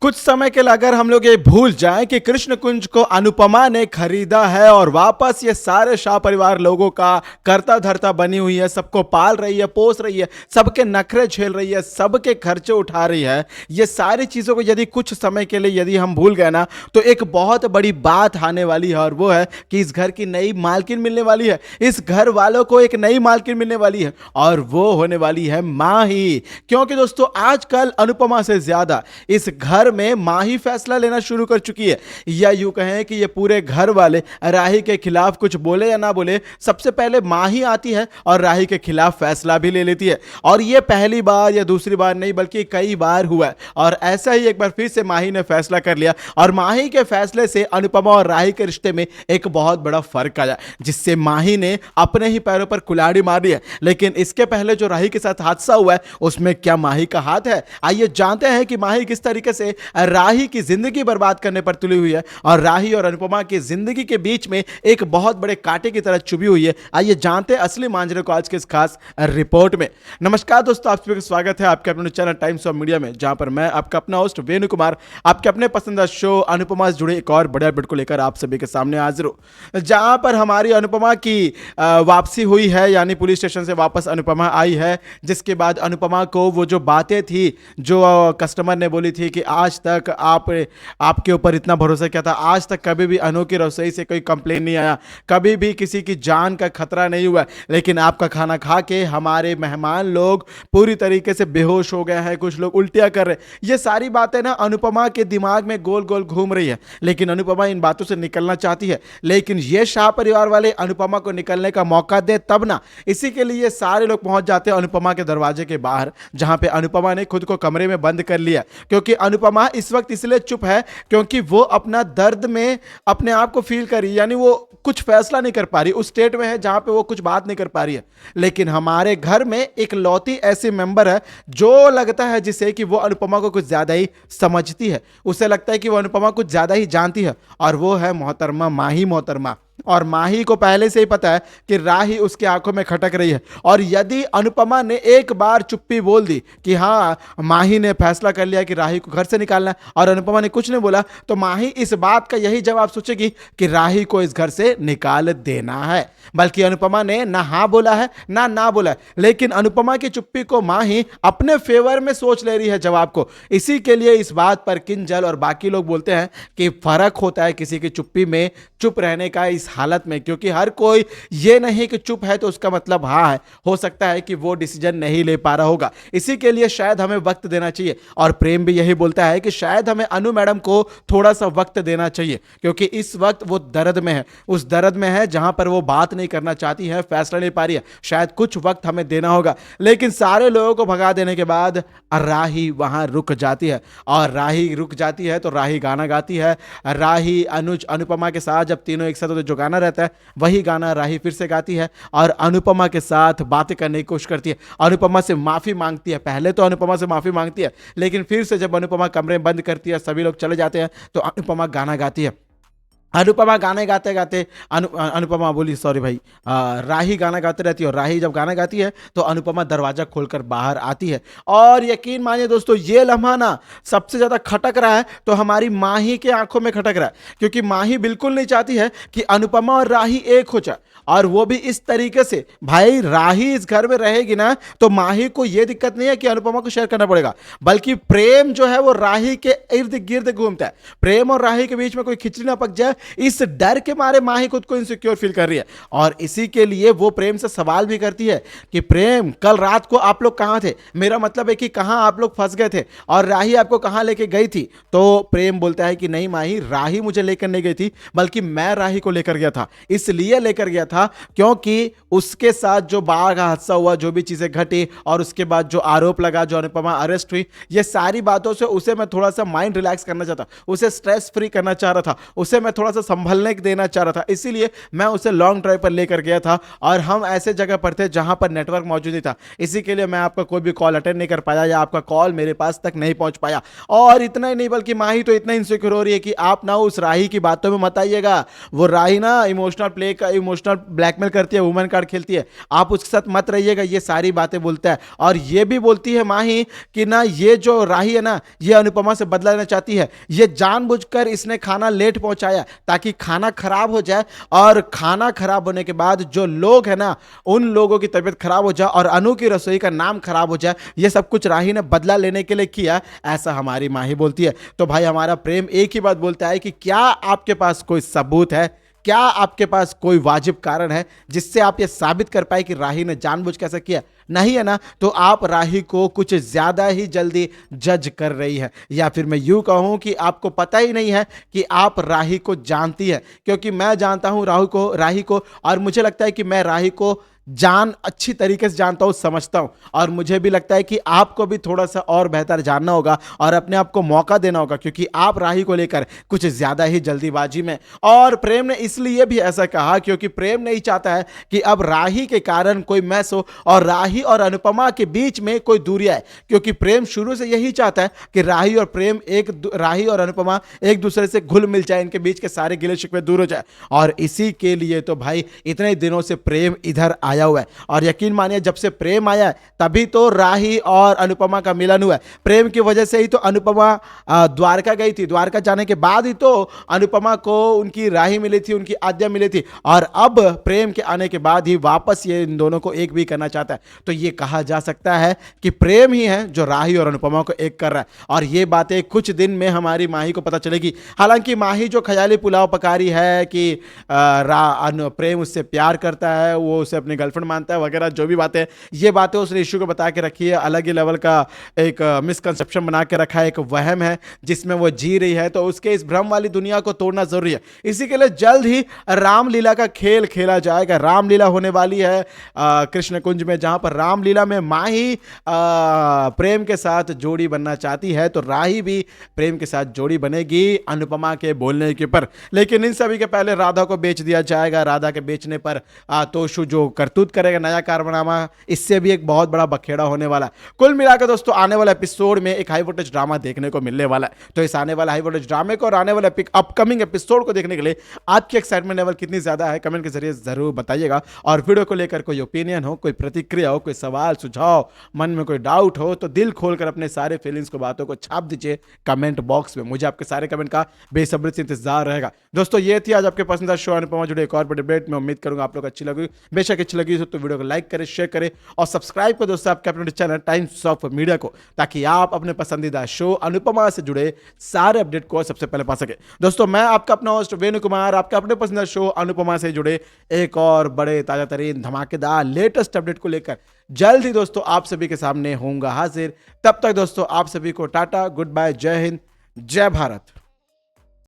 कुछ समय के लिए अगर हम लोग ये भूल जाएं कि कृष्ण कुंज को अनुपमा ने खरीदा है और वापस ये सारे शाह परिवार लोगों का करता धरता बनी हुई है, सबको पाल रही है, पोस रही है, सबके नखरे झेल रही है, सबके खर्चे उठा रही है। ये सारी चीज़ों को यदि कुछ समय के लिए यदि हम भूल गए ना, तो एक बहुत बड़ी बात आने वाली है और वो है कि इस घर की नई मालकिन मिलने वाली है। इस घर वालों को एक नई मालकिन मिलने वाली है और वो होने वाली है माही। क्योंकि दोस्तों आजकल अनुपमा से ज्यादा इस घर में माही फैसला लेना शुरू कर चुकी है, या यूं कहें कि ये पूरे घर वाले राही के खिलाफ कुछ बोले या ना बोले, सबसे पहले माही आती है और राही के खिलाफ फैसला भी ले लेती है। और ये पहली बार या दूसरी बार नहीं बल्कि कई बार हुआ है और ऐसा ही एक बार फिर से माही ने फैसला कर लिया और माही के फैसले से अनुपमा और राही के रिश्ते में एक बहुत बड़ा फर्क आया, जिससे माही ने अपने ही पैरों पर कुल्हाड़ी मारी है। लेकिन इसके पहले जो राही के साथ हादसा हुआ है उसमें क्या माही का हाथ है? आइए जानते हैं कि माही किस तरीके से राही की जिंदगी बर्बाद करने पर तुली हुई है और राही और अनुपमा की जिंदगी के बीच में एक बहुत बड़े कांटे की तरह चुभी हुई है। आइए जानते हैं असली मांजरे को आज के इस खास रिपोर्ट में। नमस्कार दोस्तों, आप सभी का स्वागत है आपके अपने चैनल टाइम्स ऑफ मीडिया में, जहां पर मैं आपका अपना होस्ट वेणु कुमार आपके अपने पसंदीदा शो अनुपमा से जुड़े एक और बड़े अपडेट को लेकर आप सभी के सामने हाजिर हूं, जहां पर हमारी अनुपमा की वापसी हुई है, यानी पुलिस स्टेशन से वापस अनुपमा आई है। जिसके बाद अनुपमा को वो जो बातें थी, जो कस्टमर ने बोली थी कि आज तक आपके ऊपर इतना भरोसा किया था, आज तक कभी भी अनु की रसोई से कोई कंप्लेन नहीं आया, कभी भी किसी की जान का खतरा नहीं हुआ, लेकिन आपका खाना खा के हमारे मेहमान लोग पूरी तरीके से बेहोश हो गए हैं, कुछ लोग उल्टियां कर रहे हैं। ये सारी बातें ना अनुपमा के दिमाग में गोल गोल घूम रही है, लेकिन अनुपमा इन बातों से निकलना चाहती है। लेकिन ये शाह परिवार वाले अनुपमा को निकलने का मौका दे तब ना, इसी के लिए सारे लोग पहुंच जाते हैं अनुपमा के दरवाजे के बाहर, जहां पे अनुपमा ने खुद को कमरे में बंद कर लिया। क्योंकि अनुपमा इस वक्त इसलिए चुप है क्योंकि वो अपना दर्द में अपने आप को फील कर रही है, यानी वो कुछ फैसला नहीं कर पा रही, उस स्टेट में है जहां पे वो कुछ बात नहीं कर पा रही है। लेकिन हमारे घर में एक लौती ऐसी मेंबर है जो लगता है जिसे कि वो अनुपमा को कुछ ज्यादा ही समझती है, उसे लगता है कि वो अनुपमा कुछ ज्यादा ही जानती है, और वो है मोहतरमा माही मोहतरमा। और माही को पहले से ही पता है कि राही उसकी आंखों में खटक रही है, और यदि अनुपमा ने एक बार चुप्पी बोल दी कि हाँ माही ने फैसला कर लिया कि राही को घर से निकालना है और अनुपमा ने कुछ नहीं बोला, तो माही इस बात का यही जवाब सोचेगी कि राही को इस घर से निकाल देना है। बल्कि अनुपमा ने ना हाँ बोला है ना बोला है, लेकिन अनुपमा की चुप्पी को माही अपने फेवर में सोच ले रही है जवाब को। इसी के लिए इस बात पर किंजल और बाकी लोग बोलते हैं कि फर्क होता है किसी की चुप्पी में, चुप रहने का इस हालत में, क्योंकि हर कोई ये नहीं कि चुप है तो उसका मतलब हाँ है, हो सकता है कि वो डिसीजन नहीं ले पा रहा होगा। इसी के लिए शायद हमें वक्त देना चाहिए, और प्रेम भी यही बोलता है कि शायद हमें अनु मैडम को थोड़ा सा वक्त देना चाहिए, क्योंकि इस वक्त वो दर्द में है, उस दर्द में है जहां पर वो बात नहीं करना चाहती है, फैसला नहीं पा रही है। शायद कुछ वक्त हमें देना होगा। लेकिन सारे लोगों को भगा देने के बाद राही वहां रुक जाती है, और राही रुक जाती है तो राही गाना गाती है। राही अनुज अनुपमा के साथ जब तीनों एक साथ होते जो गाना रहता है वही गाना राही फिर से गाती है और अनुपमा के साथ बातें करने की कोशिश करती है, अनुपमा से माफी मांगती है। पहले तो अनुपमा से माफी मांगती है, लेकिन फिर से जब अनुपमा कमरे में बंद करती है, सभी लोग चले जाते हैं, तो अनुपमा गाना गाती है। अनुपमा गाने गाते गाते अनुपमा बोली सॉरी भाई, राही गाना गाते रहती है, और राही जब गाना गाती है तो अनुपमा दरवाजा खोलकर बाहर आती है। और यकीन मानिए दोस्तों, ये लम्हा ना सबसे ज्यादा खटक रहा है तो हमारी माही के आंखों में खटक रहा है, क्योंकि माही बिल्कुल नहीं चाहती है कि अनुपमा और राही एक हो जाए, और वो भी इस तरीके से। भाई राही इस घर में रहेगी ना तो माही को यह दिक्कत नहीं है कि अनुपमा को शेयर करना पड़ेगा, बल्कि प्रेम जो है वो राही के इर्द गिर्द घूमता है। प्रेम और राही के बीच में कोई खिचड़ी ना पक जाए, इस डर के मारे माही खुद को इनसिक्योर फील कर रही है। और इसी के लिए वो प्रेम से सवाल भी करती है कि प्रेम कल रात को आप लोग कहां थे, मेरा मतलब है कि कहां आप लोग फंस गए थे, और राही आपको कहां लेके गई थी। तो प्रेम बोलता है कि नहीं माही, राही मुझे लेकर नहीं गई थी, बल्कि मैं राही को लेकर गया था। इसलिए लेकर गया था क्योंकि उसके साथ जो बाढ़ का हादसा हुआ, जो भी चीजें घटी, और उसके बाद जो आरोप लगा, जो अनुपमा अरेस्ट हुई, ये सारी बातों से उसे मैं थोड़ा सा माइंड रिलैक्स करना चाहता, उसे स्ट्रेस फ्री करना चाह रहा था, उसे मैं थोड़ा थोड़ा सा संभलने देना चाह रहा था, इसीलिए मैं उसे लॉन्ग ड्राइव पर लेकर गया था और हम ऐसे जगह पर थे जहां पर नेटवर्क मौजूद नहीं था। इसी के लिए मैं आपका कोई भी कॉल अटेंड नहीं कर पाया या आपका कॉल मेरे पास तक नहीं पहुंच पाया। और इतना ही नहीं बल्कि माही तो इतना इनसिक्योर हो रही है कि आप ना उस राही की बातों में मत आइएगा। वो राही ना इमोशनल ब्लैकमेल करती है, वुमेन कार्ड खेलती है, आप उसके साथ मत रहिएगा, ये सारी बातें बोलता है। और ये भी बोलती है माही कि ना ये जो राही है ना, ये अनुपमा से बदला लेना चाहती है, ये जानबूझकर इसने खाना लेट पहुंचाया ताकि खाना खराब हो जाए, और खाना खराब होने के बाद जो लोग है ना उन लोगों की तबीयत खराब हो जाए और अनु की रसोई का नाम खराब हो जाए। ये सब कुछ राही ने बदला लेने के लिए किया, ऐसा हमारी माही बोलती है। तो भाई हमारा प्रेम एक ही बात बोलता है कि क्या आपके पास कोई सबूत है, क्या आपके पास कोई वाजिब कारण है जिससे आप यह साबित कर पाए कि राही ने जानबूझ के ऐसा किया? नहीं है ना, तो आप राही को कुछ ज्यादा ही जल्दी जज कर रही है, या फिर मैं यूं कहूं कि आपको पता ही नहीं है कि आप राही को जानती है। क्योंकि मैं जानता हूं राही को, और मुझे लगता है कि मैं राही को अच्छी तरीके से जानता हूं, समझता हूं, और मुझे भी लगता है कि आपको भी थोड़ा सा और बेहतर जानना होगा और अपने आप को मौका देना होगा, क्योंकि आप राही को लेकर कुछ ज्यादा ही जल्दीबाजी में। और प्रेम ने इसलिए भी ऐसा कहा क्योंकि प्रेम नहीं चाहता है कि अब राही के कारण कोई मैस हो और राही और अनुपमा के बीच में कोई दूरी आए, क्योंकि प्रेम शुरू से यही चाहता है कि राही और अनुपमा एक दूसरे से घुल मिल जाए, इनके बीच के सारे गिले शिकवे दूर हो जाए। और इसी के लिए तो भाई इतने दिनों से प्रेम इधर आया हुआ है, और यकीन मानिए जब से प्रेम आया है तभी तो राही और अनुपमा का मिलन हुआ है। प्रेम की वजह से ही तो अनुपमा द्वारका गई थी, द्वारका जाने के बाद ही तो अनुपमा को उनकी राही मिली थी, उनकी आद्या मिली थी, और अब प्रेम के आने के बाद ही वापस ये इन दोनों को एक भी करना चाहता है। तो ये कहा जा सकता है कि प्रेम ही है जो राही और अनुपमा को एक कर रहा है, और ये बातें कुछ दिन में हमारी माही को पता चलेगी। हालांकि माही जो ख्याली पुलाव पका रही है कि प्रेम उससे प्यार करता है, वो उसे अपनी गर्लफ्रेंड मानता है वगैरह, जो भी बातें, ये बातें उसने इशू को बता के रखी है, अलग ही लेवल का एक मिसकंसेप्शन बना के रखा है, एक वहम है जिसमें वो जी रही है। तो उसके इस भ्रम वाली दुनिया को तोड़ना जरूरी है। इसी के लिए जल्द ही रामलीला का खेल खेला जाएगा। रामलीला होने वाली है कृष्ण कुंज में, जहां पर रामलीला में माही प्रेम के साथ जोड़ी बनना चाहती है, तो राही भी प्रेम के साथ जोड़ी बनेगी अनुपमा के बोलने के ऊपर। लेकिन इन सभी के पहले राधा को बेच दिया जाएगा। राधा के बेचने पर तोशु जो करतूत करेगा, नया कारनामा, इससे भी एक बहुत बड़ा बखेड़ा होने वाला है। कुल मिलाकर दोस्तों आने वाला एपिसोड में एक हाई वोल्टेज ड्रामा देखने को मिलने वाला है। तो इस आने वाले हाई वोल्टेज ड्रामे को और आने वाले अपकमिंग एपिसोड को देखने के लिए आपकी एक्साइटमेंट लेवल कितनी ज्यादा है, कमेंट के जरिए जरूर बताइएगा। और वीडियो को लेकर कोई ओपिनियन हो, कोई प्रतिक्रिया हो, कोई सवाल सुझाव, मन में कोई डाउट हो, तो दिल खोलकर अपने सारे फीलिंग्स को, बातों को छाप दीजिए कमेंट बॉक्स में। मुझे आपके सारे कमेंट का बेसब्री से इंतजार रहेगा। दोस्तों ये थी आज आपके पसंदीदा शो अनुपमा जुड़े एक और बड़े डिबेट में। उम्मीद करूंगा आप लोग अच्छी लगी, बेशक अच्छी लगी तो वीडियो को लाइक करें, शेयर करें और सब्सक्राइब करें दोस्तों आपके अपने चैनल टाइम्स ऑफ मीडिया को, ताकि आप अपने पसंदीदा शो अनुपमा से जुड़े सारे अपडेट को सबसे पहले पा सके। दोस्तों मैं आपका अपना होस्ट वेणु कुमार, आपके अपने पसंदीदा शो अनुपमा से जुड़े एक और बड़े ताजा तरीन धमाकेदार लेटेस्ट अपडेट को लेकर जल्द ही दोस्तों आप सभी के सामने होऊंगा हाजिर। तब तक दोस्तों आप सभी को टाटा, गुड बाय, जय हिंद, जय भारत।